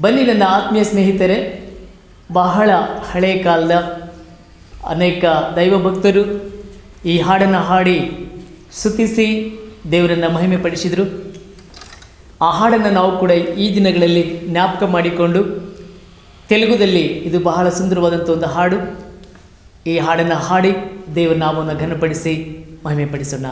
ಬನ್ನಿ ನನ್ನ ಆತ್ಮೀಯ ಸ್ನೇಹಿತರೆ, ಬಹಳ ಹಳೆಯ ಕಾಲದ ಅನೇಕ ದೈವ ಭಕ್ತರು ಈ ಹಾಡನ್ನು ಹಾಡಿ ಸ್ತುತಿಸಿ ದೇವರನ್ನು ಮಹಿಮೆ ಪಡಿಸಿದರು. ಆ ಹಾಡನ್ನು ನಾವು ಕೂಡ ಈ ದಿನಗಳಲ್ಲಿ ಜ್ಞಾಪಕ ಮಾಡಿಕೊಂಡು ತೆಲುಗುದಲ್ಲಿ ಇದು ಬಹಳ ಸುಂದರವಾದಂಥ ಒಂದು ಹಾಡು. ಈ ಹಾಡನ್ನು ಹಾಡಿ ದೇವರ ನಾಮವನ್ನು ಘನಪಡಿಸಿ ಮಹಿಮೆ ಪಡಿಸೋಣ.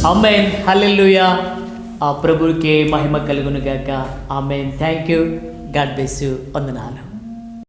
ఆమేన్, హల్లెలూయా. ఆ ప్రభువుకే మహిమ కలుగును గాక. Amen. Thank you. God bless you. వందనాలు.